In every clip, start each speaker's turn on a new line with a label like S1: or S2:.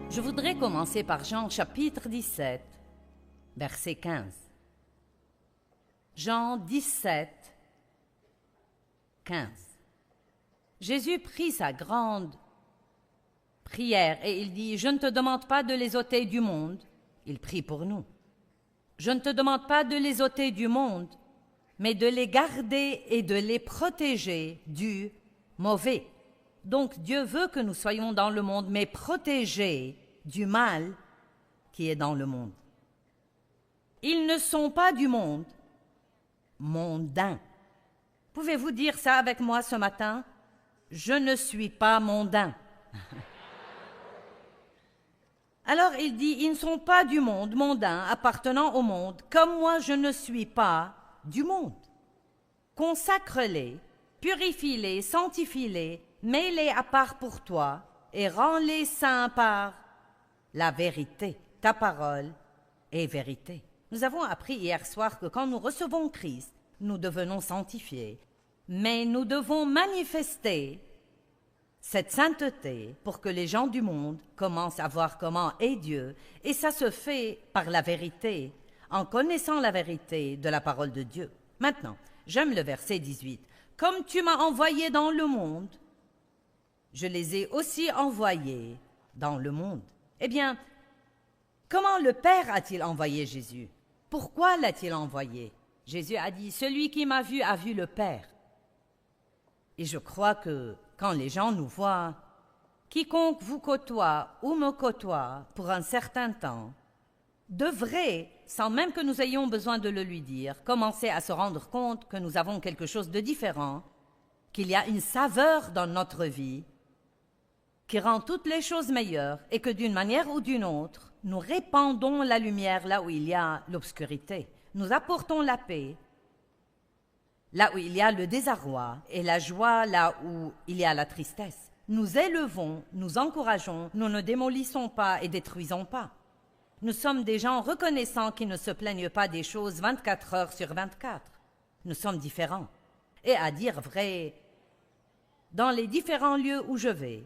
S1: Je voudrais commencer par Jean chapitre 17, verset 15. Jean 17, 15. Jésus prit sa grande prière et il dit « Je ne te demande pas de les ôter du monde. » Il prie pour nous. « Je ne te demande pas de les ôter du monde, mais de les garder et de les protéger du mauvais. » Donc Dieu veut que nous soyons dans le monde, mais protégés du mal qui est dans le monde. Ils ne sont pas du monde, mondains. Pouvez-vous dire ça avec moi ce matin? Je ne suis pas mondain. Alors il dit, ils ne sont pas du monde, mondains, appartenant au monde, comme moi je ne suis pas du monde. Consacre-les, purifie-les, sanctifie-les, mets-les à part pour toi et rends-les saints par la vérité. Ta parole est vérité. Nous avons appris hier soir que quand nous recevons Christ, nous devenons sanctifiés, mais nous devons manifester cette sainteté pour que les gens du monde commencent à voir comment est Dieu, et ça se fait par la vérité, en connaissant la vérité de la parole de Dieu. Maintenant, j'aime le verset 18. « Comme tu m'as envoyé dans le monde, je les ai aussi envoyés dans le monde. » Eh bien, comment le Père a-t-il envoyé Jésus? Pourquoi l'a-t-il envoyé? Jésus a dit « Celui qui m'a vu a vu le Père. » Et je crois que quand les gens nous voient, quiconque vous côtoie ou me côtoie pour un certain temps, devrait, sans même que nous ayons besoin de le lui dire, commencer à se rendre compte que nous avons quelque chose de différent, qu'il y a une saveur dans notre vie qui rend toutes les choses meilleures et que d'une manière ou d'une autre, nous répandons la lumière là où il y a l'obscurité. Nous apportons la paix là où il y a le désarroi et la joie là où il y a la tristesse. Nous élevons, nous encourageons, nous ne démolissons pas et détruisons pas. Nous sommes des gens reconnaissants qui ne se plaignent pas des choses 24 heures sur 24. Nous sommes différents. Et à dire vrai, dans les différents lieux où je vais,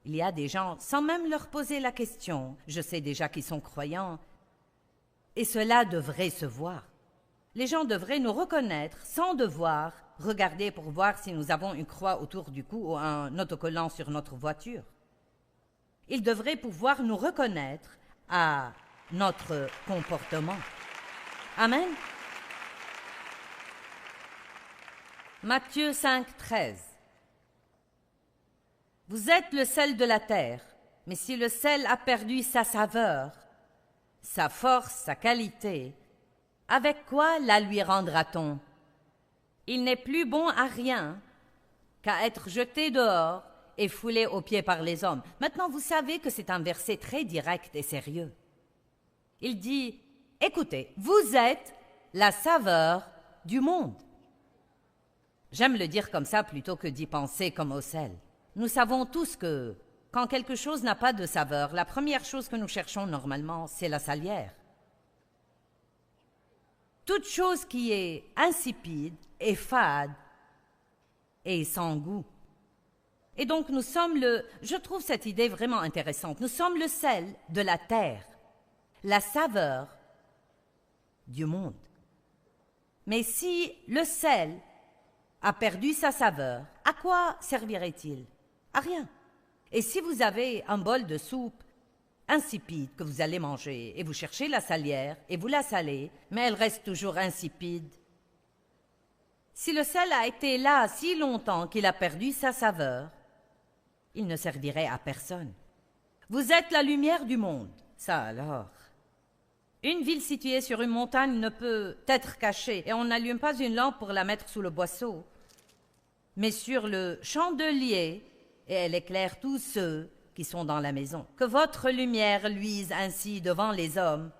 S1: il y a des gens, sans même leur poser la question, je sais déjà qu'ils sont croyants, et cela devrait se voir. Les gens devraient nous reconnaître sans devoir regarder pour voir si nous avons une croix autour du cou ou un autocollant sur notre voiture. Ils devraient pouvoir nous reconnaître à notre comportement. Amen. Matthieu 5, 13. Vous êtes le sel de la terre, mais si le sel a perdu sa saveur, sa force, sa qualité, avec quoi la lui rendra-t-on? Il n'est plus bon à rien qu'à être jeté dehors et foulé aux pieds par les hommes. Maintenant, vous savez que c'est un verset très direct et sérieux. Il dit, écoutez, vous êtes la saveur du monde. J'aime le dire comme ça plutôt que d'y penser comme au sel. Nous savons tous que quand quelque chose n'a pas de saveur, la première chose que nous cherchons normalement, c'est la salière. Toute chose qui est insipide et fade et sans goût. Et donc nous sommes je trouve cette idée vraiment intéressante, nous sommes le sel de la terre, la saveur du monde. Mais si le sel a perdu sa saveur, à quoi servirait-il? À rien. Et si vous avez un bol de soupe insipide que vous allez manger et vous cherchez la salière et vous la salez, mais elle reste toujours insipide. Si le sel a été là si longtemps qu'il a perdu sa saveur, il ne servirait à personne. Vous êtes la lumière du monde. Ça alors. Une ville située sur une montagne ne peut être cachée et on n'allume pas une lampe pour la mettre sous le boisseau, mais sur le chandelier et elle éclaire tous ceux qui sont dans la maison. Que votre lumière luise ainsi devant les hommes,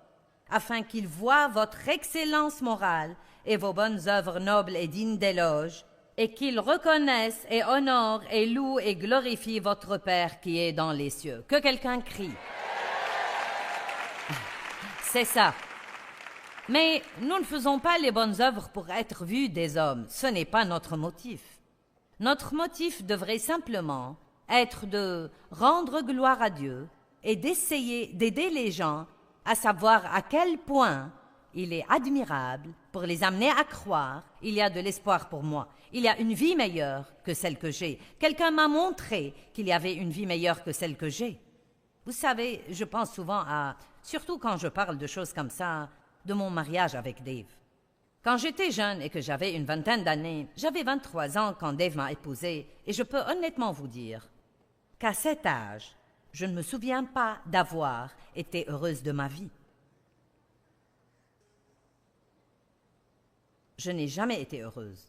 S1: afin qu'ils voient votre excellence morale et vos bonnes œuvres nobles et dignes d'éloge, et qu'ils reconnaissent et honorent et louent et glorifient votre Père qui est dans les cieux. Que quelqu'un crie. C'est ça. Mais nous ne faisons pas les bonnes œuvres pour être vus des hommes. Ce n'est pas notre motif. Notre motif devrait simplement être de rendre gloire à Dieu et d'essayer d'aider les gens à savoir à quel point il est admirable pour les amener à croire il y a de l'espoir pour moi. Il y a une vie meilleure que celle que j'ai. Quelqu'un m'a montré qu'il y avait une vie meilleure que celle que j'ai. Vous savez, je pense souvent à, surtout quand je parle de choses comme ça, de mon mariage avec Dave. Quand j'étais jeune et que j'avais une vingtaine d'années, j'avais 23 ans quand Dave m'a épousée, et je peux honnêtement vous dire qu'à cet âge, je ne me souviens pas d'avoir été heureuse de ma vie. Je n'ai jamais été heureuse.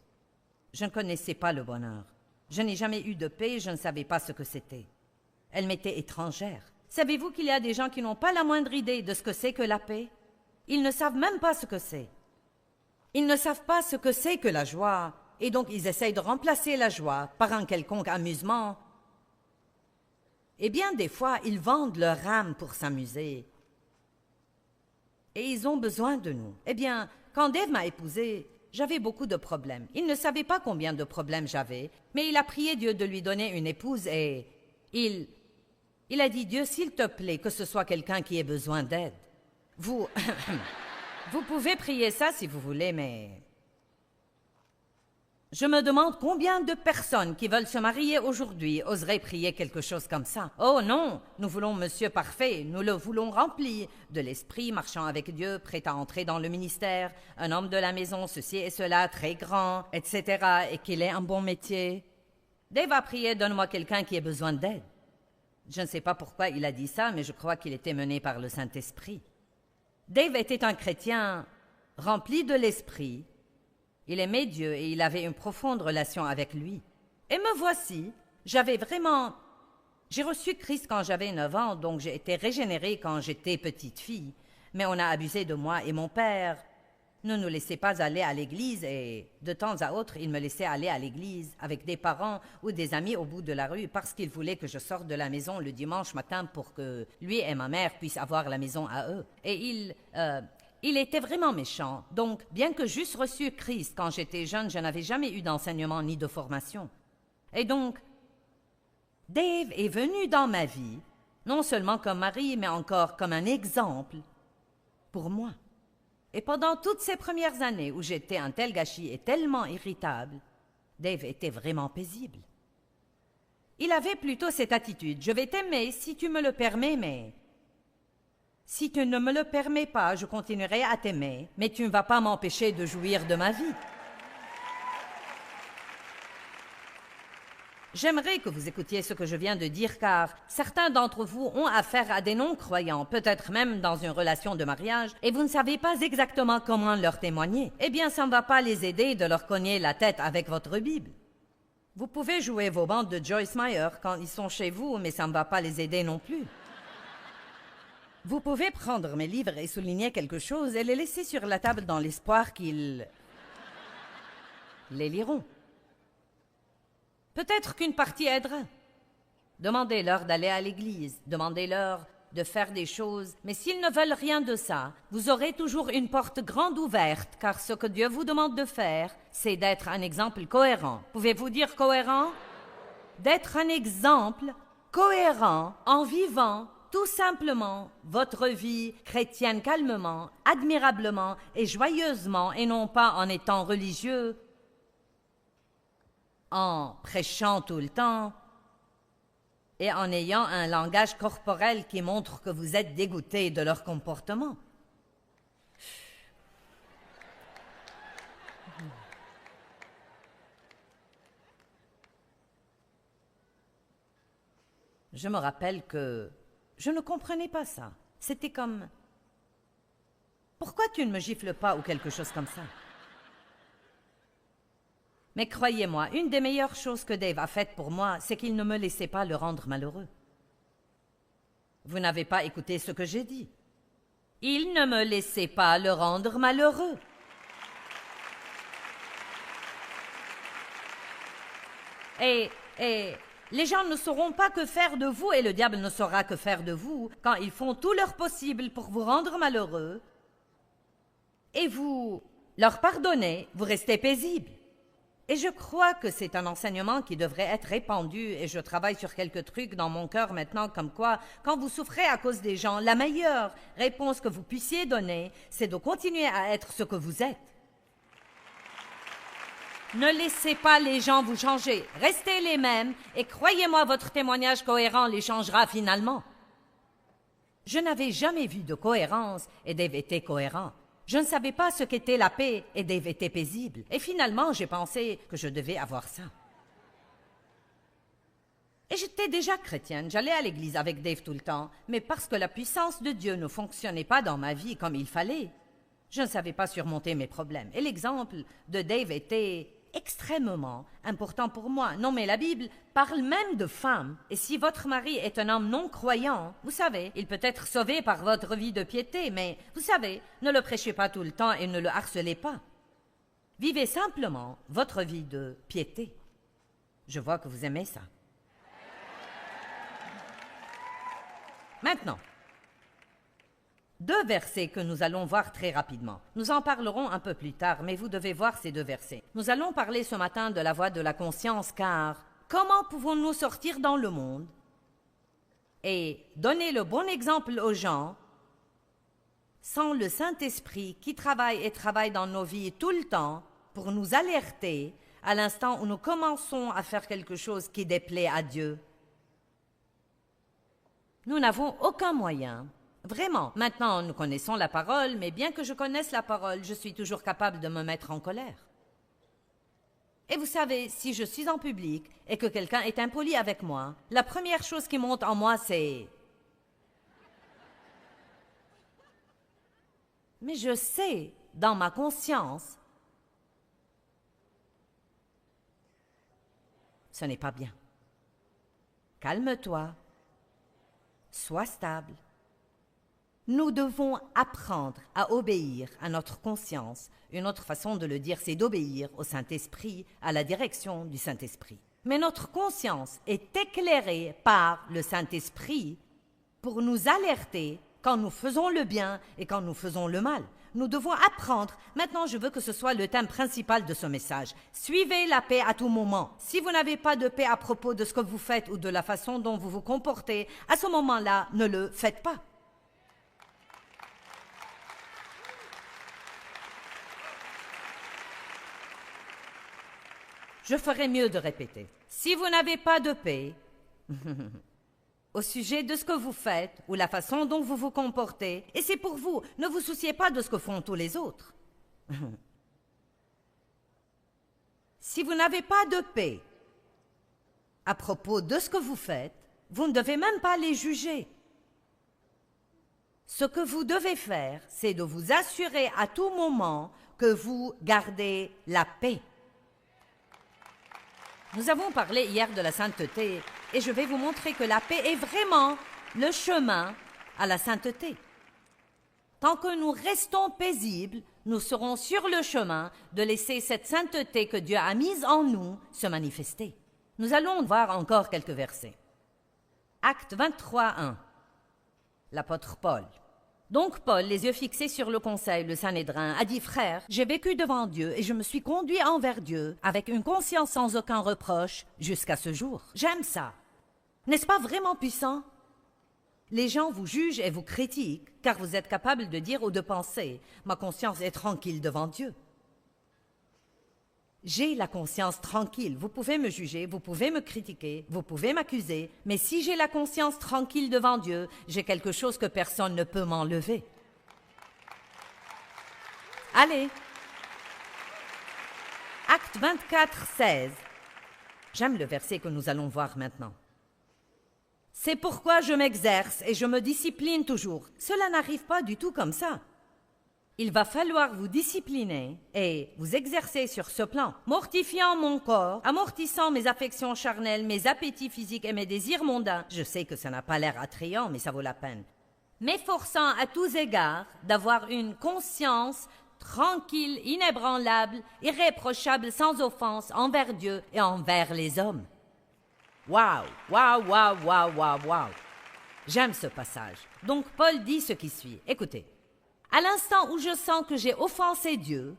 S1: Je ne connaissais pas le bonheur. Je n'ai jamais eu de paix, je ne savais pas ce que c'était. Elle m'était étrangère. Savez-vous qu'il y a des gens qui n'ont pas la moindre idée de ce que c'est que la paix? Ils ne savent même pas ce que c'est. Ils ne savent pas ce que c'est que la joie, et donc ils essayent de remplacer la joie par un quelconque amusement. Et bien des fois, ils vendent leur âme pour s'amuser. Et ils ont besoin de nous. Eh bien, quand Dave m'a épousée, j'avais beaucoup de problèmes. Il ne savait pas combien de problèmes j'avais, mais il a prié Dieu de lui donner une épouse et il a dit, Dieu, s'il te plaît, que ce soit quelqu'un qui ait besoin d'aide. Vous pouvez prier ça si vous voulez, mais je me demande combien de personnes qui veulent se marier aujourd'hui oseraient prier quelque chose comme ça. Oh non, nous voulons Monsieur Parfait, nous le voulons rempli de l'esprit, marchant avec Dieu, prêt à entrer dans le ministère, un homme de la maison, ceci et cela, très grand, etc., et qu'il ait un bon métier. Dave a prié, donne-moi quelqu'un qui ait besoin d'aide. Je ne sais pas pourquoi il a dit ça, mais je crois qu'il était mené par le Saint-Esprit. Dave était un chrétien rempli de l'esprit. Il aimait Dieu et il avait une profonde relation avec lui. Et me voici, j'ai reçu Christ quand j'avais 9 ans, donc j'ai été régénérée quand j'étais petite fille. Mais on a abusé de moi et mon père ne nous laissait pas aller à l'église et de temps à autre, il me laissait aller à l'église avec des parents ou des amis au bout de la rue parce qu'il voulait que je sorte de la maison le dimanche matin pour que lui et ma mère puissent avoir la maison à eux. Et il était vraiment méchant. Donc, bien que j'eusse reçu Christ quand j'étais jeune, je n'avais jamais eu d'enseignement ni de formation. Et donc, Dave est venu dans ma vie, non seulement comme mari, mais encore comme un exemple pour moi. Et pendant toutes ces premières années où j'étais un tel gâchis et tellement irritable, Dave était vraiment paisible. Il avait plutôt cette attitude, je vais t'aimer si tu me le permets, mais si tu ne me le permets pas, je continuerai à t'aimer, mais tu ne vas pas m'empêcher de jouir de ma vie. J'aimerais que vous écoutiez ce que je viens de dire, car certains d'entre vous ont affaire à des non-croyants, peut-être même dans une relation de mariage, et vous ne savez pas exactement comment leur témoigner. Eh bien, ça ne va pas les aider de leur cogner la tête avec votre Bible. Vous pouvez jouer vos bandes de Joyce Meyer quand ils sont chez vous, mais ça ne va pas les aider non plus. Vous pouvez prendre mes livres et souligner quelque chose et les laisser sur la table dans l'espoir qu'ils les liront. Peut-être qu'une partie aidera. Demandez-leur d'aller à l'église, demandez-leur de faire des choses, mais s'ils ne veulent rien de ça, vous aurez toujours une porte grande ouverte, car ce que Dieu vous demande de faire, c'est d'être un exemple cohérent. Pouvez-vous dire cohérent? D'être un exemple cohérent en vivant tout simplement votre vie chrétienne calmement, admirablement et joyeusement, et non pas en étant religieux, en prêchant tout le temps et en ayant un langage corporel qui montre que vous êtes dégoûté de leur comportement. Je me rappelle que je ne comprenais pas ça. C'était comme « Pourquoi tu ne me gifles pas » ou quelque chose comme ça. Mais croyez-moi, une des meilleures choses que Dave a faites pour moi, c'est qu'il ne me laissait pas le rendre malheureux. Vous n'avez pas écouté ce que j'ai dit. Il ne me laissait pas le rendre malheureux. Et les gens ne sauront pas que faire de vous, et le diable ne saura que faire de vous, quand ils font tout leur possible pour vous rendre malheureux, et vous leur pardonnez, vous restez paisible. Et je crois que c'est un enseignement qui devrait être répandu, et je travaille sur quelques trucs dans mon cœur maintenant, comme quoi, quand vous souffrez à cause des gens, la meilleure réponse que vous puissiez donner, c'est de continuer à être ce que vous êtes. Ne laissez pas les gens vous changer. Restez les mêmes, et croyez-moi, votre témoignage cohérent les changera finalement. Je n'avais jamais vu de cohérence, et Dave était cohérent. Je ne savais pas ce qu'était la paix, et Dave était paisible. Et finalement, j'ai pensé que je devais avoir ça. Et j'étais déjà chrétienne, j'allais à l'église avec Dave tout le temps, mais parce que la puissance de Dieu ne fonctionnait pas dans ma vie comme il fallait, je ne savais pas surmonter mes problèmes. Et l'exemple de Dave était extrêmement important pour moi. Non, mais la Bible parle même de femmes. Et si votre mari est un homme non-croyant, vous savez, il peut être sauvé par votre vie de piété, mais vous savez, ne le prêchez pas tout le temps et ne le harcelez pas. Vivez simplement votre vie de piété. Je vois que vous aimez ça. Maintenant, 2 versets que nous allons voir très rapidement. Nous en parlerons un peu plus tard, mais vous devez voir ces 2 versets. Nous allons parler ce matin de la voie de la conscience, car comment pouvons-nous sortir dans le monde et donner le bon exemple aux gens sans le Saint-Esprit qui travaille dans nos vies tout le temps pour nous alerter à l'instant où nous commençons à faire quelque chose qui déplaît à Dieu? Nous n'avons aucun moyen. Vraiment, maintenant nous connaissons la parole, mais bien que je connaisse la parole, je suis toujours capable de me mettre en colère. Et vous savez, si je suis en public et que quelqu'un est impoli avec moi, la première chose qui monte en moi, c'est... Mais je sais, dans ma conscience, ce n'est pas bien. Calme-toi, sois stable. Nous devons apprendre à obéir à notre conscience. Une autre façon de le dire, c'est d'obéir au Saint-Esprit, à la direction du Saint-Esprit. Mais notre conscience est éclairée par le Saint-Esprit pour nous alerter quand nous faisons le bien et quand nous faisons le mal. Nous devons apprendre. Maintenant, je veux que ce soit le thème principal de ce message. Suivez la paix à tout moment. Si vous n'avez pas de paix à propos de ce que vous faites ou de la façon dont vous vous comportez, à ce moment-là, ne le faites pas. Je ferais mieux de répéter. Si vous n'avez pas de paix au sujet de ce que vous faites ou la façon dont vous vous comportez, et c'est pour vous, ne vous souciez pas de ce que font tous les autres. Si vous n'avez pas de paix à propos de ce que vous faites, vous ne devez même pas les juger. Ce que vous devez faire, c'est de vous assurer à tout moment que vous gardez la paix. Nous avons parlé hier de la sainteté et je vais vous montrer que la paix est vraiment le chemin à la sainteté. Tant que nous restons paisibles, nous serons sur le chemin de laisser cette sainteté que Dieu a mise en nous se manifester. Nous allons voir encore quelques versets. Actes 23, 1. L'apôtre Paul. Donc Paul, les yeux fixés sur le conseil, le Sanhédrin, a dit « Frères, j'ai vécu devant Dieu et je me suis conduit envers Dieu avec une conscience sans aucun reproche jusqu'à ce jour. » J'aime ça. N'est-ce pas vraiment puissant? Les gens vous jugent et vous critiquent car vous êtes capable de dire ou de penser « Ma conscience est tranquille devant Dieu. » J'ai la conscience tranquille. Vous pouvez me juger, vous pouvez me critiquer, vous pouvez m'accuser, mais si j'ai la conscience tranquille devant Dieu, j'ai quelque chose que personne ne peut m'enlever. Allez. Acte 24, 16. J'aime le verset que nous allons voir maintenant. C'est pourquoi je m'exerce et je me discipline toujours. Cela n'arrive pas du tout comme ça. Il va falloir vous discipliner et vous exercer sur ce plan, mortifiant mon corps, amortissant mes affections charnelles, mes appétits physiques et mes désirs mondains. Je sais que ça n'a pas l'air attrayant, mais ça vaut la peine. M'efforçant à tous égards d'avoir une conscience tranquille, inébranlable, irréprochable, sans offense envers Dieu et envers les hommes. Waouh, waouh, waouh, waouh, waouh, waouh. J'aime ce passage. Donc Paul dit ce qui suit. Écoutez. À l'instant où je sens que j'ai offensé Dieu,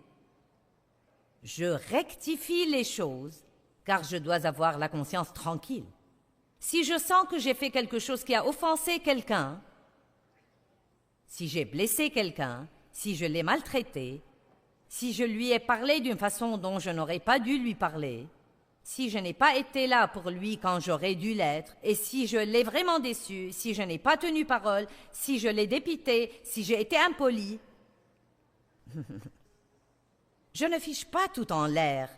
S1: Je rectifie les choses, car je dois avoir la conscience tranquille. Si je sens que j'ai fait quelque chose qui a offensé quelqu'un, si j'ai blessé quelqu'un, si je l'ai maltraité, si je lui ai parlé d'une façon dont je n'aurais pas dû lui parler, si je n'ai pas été là pour lui quand j'aurais dû l'être, et si je l'ai vraiment déçu, si je n'ai pas tenu parole, si je l'ai dépité, si j'ai été impoli, je ne fiche pas tout en l'air.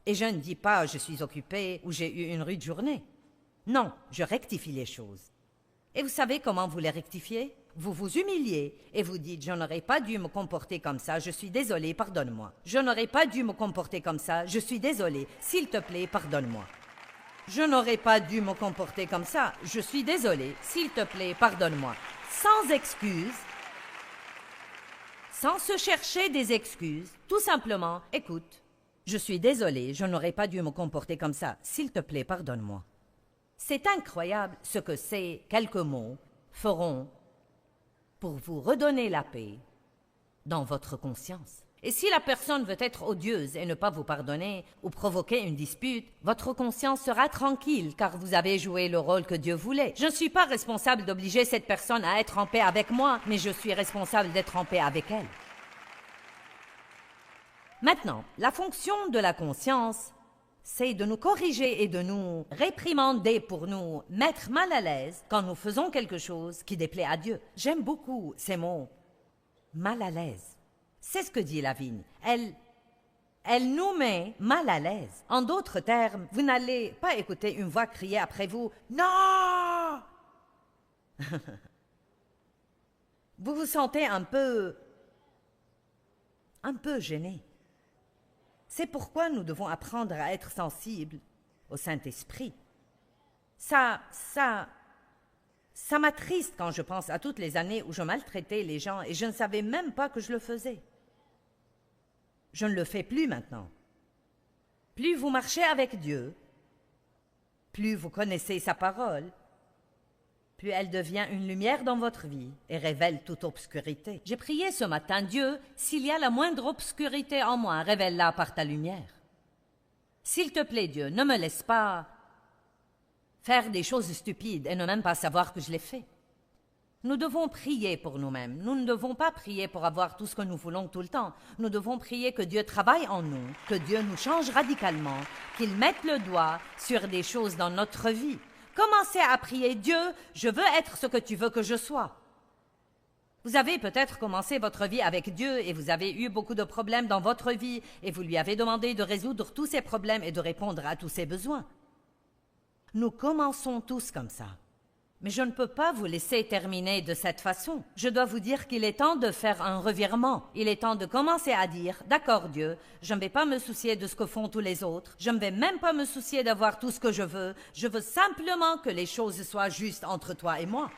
S1: Et je ne dis pas « je suis occupé » ou « j'ai eu une rude journée ». Non, je rectifie les choses. Et vous savez comment vous les rectifiez? Vous vous humiliez et vous dites « je n'aurais pas dû me comporter comme ça, je suis désolé, pardonne-moi. Je n'aurais pas dû me comporter comme ça, je suis désolé, s'il te plaît, pardonne-moi. Je n'aurais pas dû me comporter comme ça, je suis désolé, s'il te plaît, pardonne-moi. » Sans excuses, sans se chercher des excuses, tout simplement « écoute, je suis désolé, je n'aurais pas dû me comporter comme ça, s'il te plaît, pardonne-moi. » C'est incroyable ce que ces quelques mots feront pour vous redonner la paix dans votre conscience. Et si la personne veut être odieuse et ne pas vous pardonner ou provoquer une dispute, votre conscience sera tranquille car vous avez joué le rôle que Dieu voulait. Je ne suis pas responsable d'obliger cette personne à être en paix avec moi, mais je suis responsable d'être en paix avec elle. Maintenant, la fonction de la conscience, c'est de nous corriger et de nous réprimander pour nous mettre mal à l'aise quand nous faisons quelque chose qui déplaît à Dieu. J'aime beaucoup ces mots « mal à l'aise ». C'est ce que dit Lavigne. Elle nous met mal à l'aise. En d'autres termes, vous n'allez pas écouter une voix crier après vous « non !» Vous vous sentez un peu gêné. C'est pourquoi nous devons apprendre à être sensibles au Saint-Esprit. Ça m'attriste quand je pense à toutes les années où je maltraitais les gens et je ne savais même pas que je le faisais. Je ne le fais plus maintenant. Plus vous marchez avec Dieu, plus vous connaissez sa parole, plus elle devient une lumière dans votre vie et révèle toute obscurité. J'ai prié ce matin, Dieu, s'il y a la moindre obscurité en moi, révèle-la par ta lumière. S'il te plaît, Dieu, ne me laisse pas faire des choses stupides et ne même pas savoir que je les fais. Nous devons prier pour nous-mêmes. Nous ne devons pas prier pour avoir tout ce que nous voulons tout le temps. Nous devons prier que Dieu travaille en nous, que Dieu nous change radicalement, qu'il mette le doigt sur des choses dans notre vie. Commencez à prier, Dieu, je veux être ce que tu veux que je sois. Vous avez peut-être commencé votre vie avec Dieu et vous avez eu beaucoup de problèmes dans votre vie et vous lui avez demandé de résoudre tous ces problèmes et de répondre à tous ses besoins. Nous commençons tous comme ça. Mais je ne peux pas vous laisser terminer de cette façon. Je dois vous dire qu'il est temps de faire un revirement. Il est temps de commencer à dire « D'accord Dieu, je ne vais pas me soucier de ce que font tous les autres. Je ne vais même pas me soucier d'avoir tout ce que je veux. Je veux simplement que les choses soient justes entre toi et moi.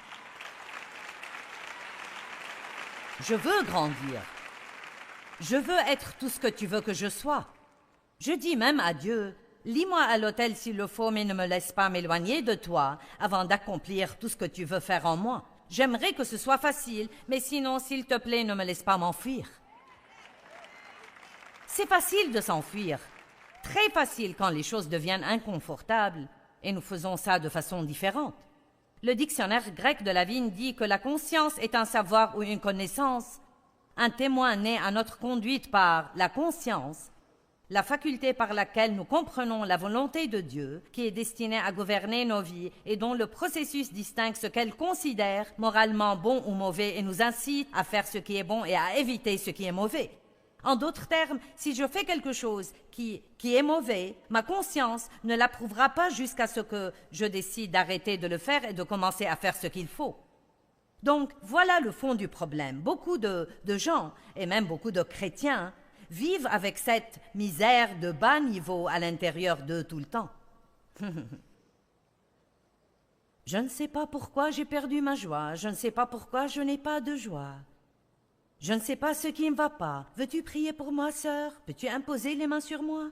S1: Je veux grandir. Je veux être tout ce que tu veux que je sois. Je dis même à Dieu « Lis-moi à l'autel s'il le faut, mais ne me laisse pas m'éloigner de toi avant d'accomplir tout ce que tu veux faire en moi. J'aimerais que ce soit facile, mais sinon, s'il te plaît, ne me laisse pas m'enfuir. » C'est facile de s'enfuir, très facile quand les choses deviennent inconfortables, et nous faisons ça de façon différente. Le dictionnaire grec de Lavigne dit que la conscience est un savoir ou une connaissance, un témoin né à notre conduite par la conscience, la faculté par laquelle nous comprenons la volonté de Dieu, qui est destinée à gouverner nos vies et dont le processus distingue ce qu'elle considère moralement bon ou mauvais et nous incite à faire ce qui est bon et à éviter ce qui est mauvais. En d'autres termes, si je fais quelque chose qui est mauvais, ma conscience ne l'approuvera pas jusqu'à ce que je décide d'arrêter de le faire et de commencer à faire ce qu'il faut. Donc, voilà le fond du problème. Beaucoup de gens, et même beaucoup de chrétiens, vivent avec cette misère de bas niveau à l'intérieur d'eux tout le temps. Je ne sais pas pourquoi j'ai perdu ma joie, je ne sais pas pourquoi je n'ai pas de joie. Je ne sais pas ce qui ne va pas. Veux-tu prier pour moi, sœur? Peux-tu imposer les mains sur moi?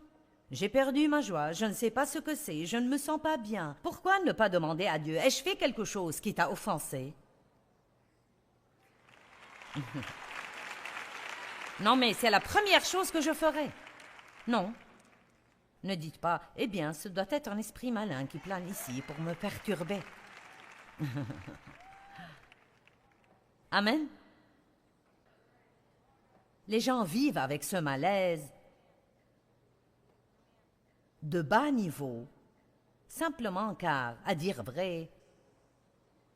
S1: J'ai perdu ma joie, je ne sais pas ce que c'est, je ne me sens pas bien. Pourquoi ne pas demander à Dieu, ai-je fait quelque chose qui t'a offensé? Non, mais c'est la première chose que je ferai. Non. Ne dites pas, eh bien, ce doit être un esprit malin qui plane ici pour me perturber. Amen. Les gens vivent avec ce malaise de bas niveau, simplement car, à dire vrai,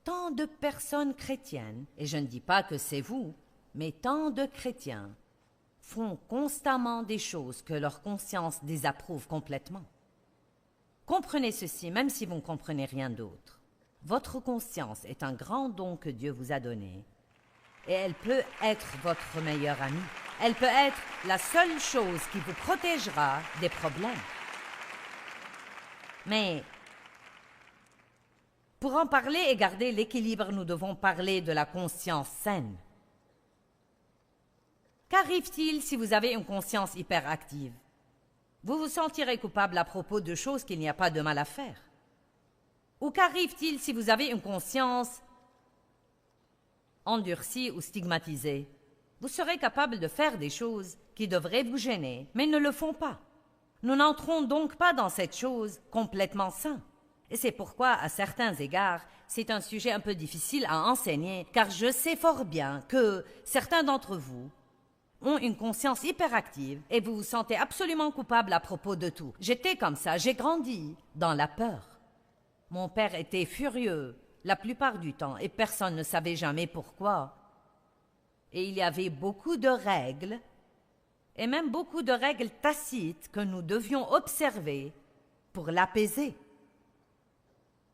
S1: tant de personnes chrétiennes, et je ne dis pas que c'est vous, mais tant de chrétiens, font constamment des choses que leur conscience désapprouve complètement. Comprenez ceci, même si vous ne comprenez rien d'autre. Votre conscience est un grand don que Dieu vous a donné, et elle peut être votre meilleure amie. Elle peut être la seule chose qui vous protégera des problèmes. Mais pour en parler et garder l'équilibre, nous devons parler de la conscience saine. Qu'arrive-t-il si vous avez une conscience hyperactive? Vous vous sentirez coupable à propos de choses qu'il n'y a pas de mal à faire. Ou qu'arrive-t-il si vous avez une conscience endurcie ou stigmatisée? Vous serez capable de faire des choses qui devraient vous gêner, mais ne le font pas. Nous n'entrons donc pas dans cette chose complètement sain. Et c'est pourquoi, à certains égards, c'est un sujet un peu difficile à enseigner, car je sais fort bien que certains d'entre vous ont une conscience hyperactive et vous vous sentez absolument coupable à propos de tout. J'étais comme ça, j'ai grandi dans la peur. Mon père était furieux la plupart du temps et personne ne savait jamais pourquoi. Et il y avait beaucoup de règles, et même beaucoup de règles tacites que nous devions observer pour l'apaiser.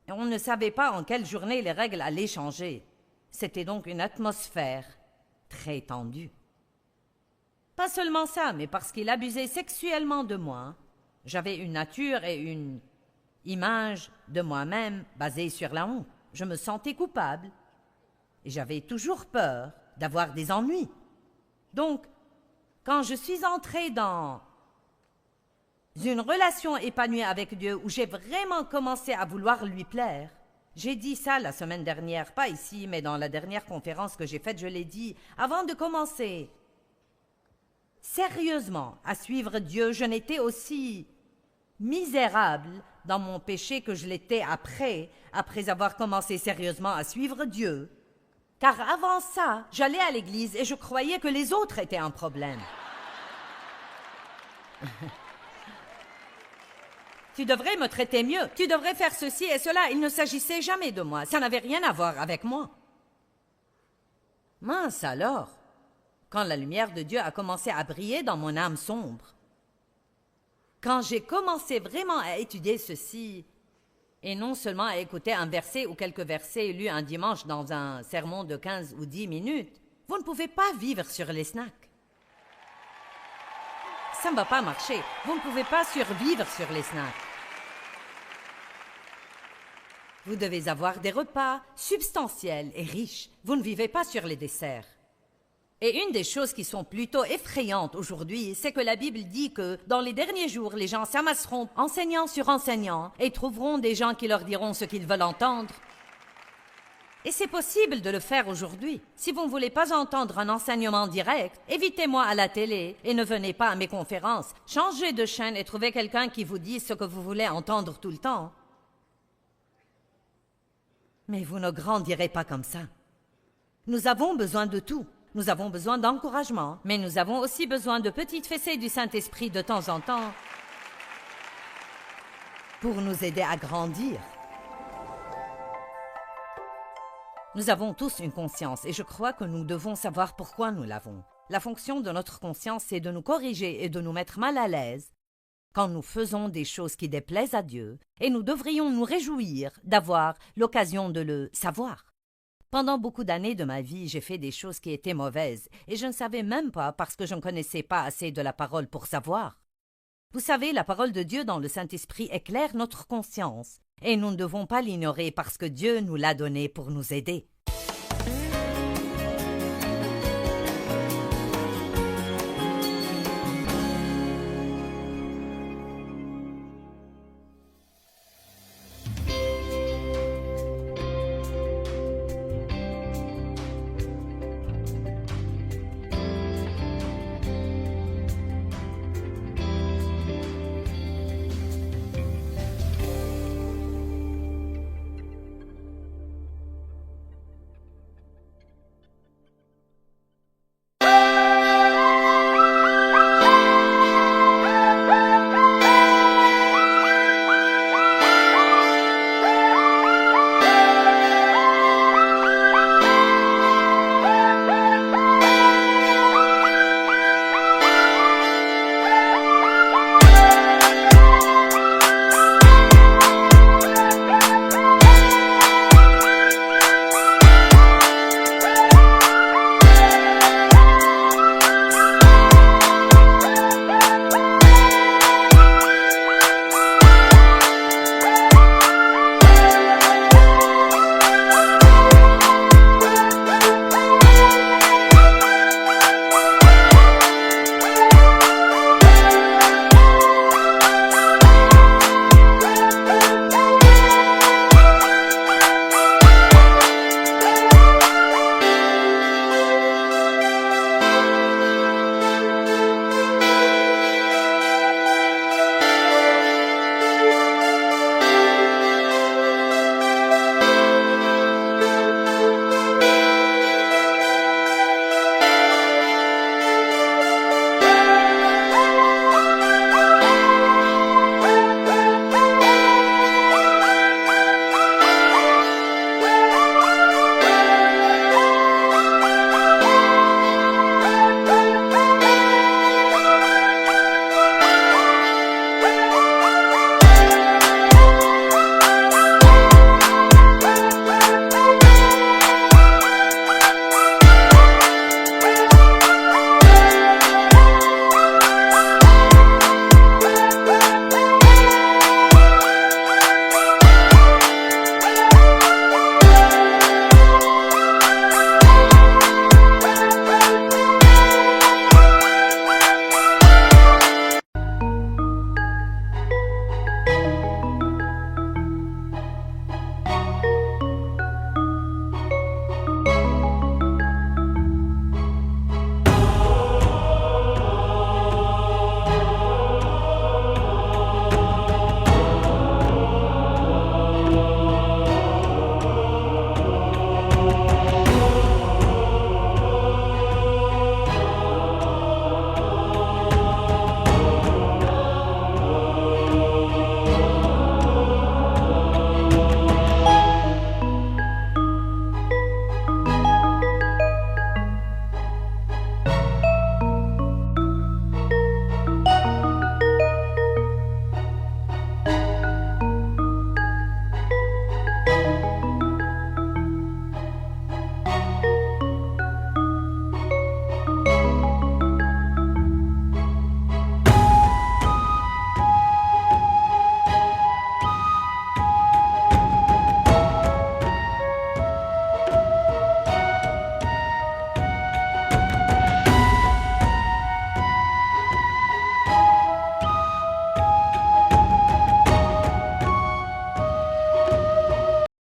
S1: Et on ne savait pas en quelle journée les règles allaient changer. C'était donc une atmosphère très tendue. Pas seulement ça, mais parce qu'il abusait sexuellement de moi, j'avais une nature et une image de moi-même basée sur la honte. Je me sentais coupable et j'avais toujours peur d'avoir des ennuis. Donc, quand je suis entrée dans une relation épanouie avec Dieu où j'ai vraiment commencé à vouloir lui plaire, j'ai dit ça la semaine dernière, pas ici, mais dans la dernière conférence que j'ai faite, je l'ai dit, avant de commencer sérieusement à suivre Dieu, je n'étais aussi misérable dans mon péché que je l'étais après avoir commencé sérieusement à suivre Dieu. Car avant ça, j'allais à l'église et je croyais que les autres étaient un problème. Tu devrais me traiter mieux, tu devrais faire ceci et cela. Il ne s'agissait jamais de moi, ça n'avait rien à voir avec moi. Mince alors, quand la lumière de Dieu a commencé à briller dans mon âme sombre, quand j'ai commencé vraiment à étudier ceci, et non seulement à écouter un verset ou quelques versets lus un dimanche dans un sermon de 15 ou 10 minutes, vous ne pouvez pas vivre sur les snacks. Ça ne va pas marcher. Vous ne pouvez pas survivre sur les snacks. Vous devez avoir des repas substantiels et riches. Vous ne vivez pas sur les desserts. Et une des choses qui sont plutôt effrayantes aujourd'hui, c'est que la Bible dit que dans les derniers jours, les gens s'amasseront enseignants sur enseignants et trouveront des gens qui leur diront ce qu'ils veulent entendre. Et c'est possible de le faire aujourd'hui. Si vous ne voulez pas entendre un enseignement direct, évitez-moi à la télé et ne venez pas à mes conférences. Changez de chaîne et trouvez quelqu'un qui vous dise ce que vous voulez entendre tout le temps. Mais vous ne grandirez pas comme ça. Nous avons besoin de tout. Nous avons besoin d'encouragement, mais nous avons aussi besoin de petites fessées du Saint-Esprit de temps en temps pour nous aider à grandir. Nous avons tous une conscience et je crois que nous devons savoir pourquoi nous l'avons. La fonction de notre conscience, c'est de nous corriger et de nous mettre mal à l'aise quand nous faisons des choses qui déplaisent à Dieu, et nous devrions nous réjouir d'avoir l'occasion de le savoir. Pendant beaucoup d'années de ma vie, j'ai fait des choses qui étaient mauvaises, et je ne savais même pas parce que je ne connaissais pas assez de la parole pour savoir. Vous savez, la parole de Dieu dans le Saint-Esprit éclaire notre conscience, et nous ne devons pas l'ignorer parce que Dieu nous l'a donnée pour nous aider.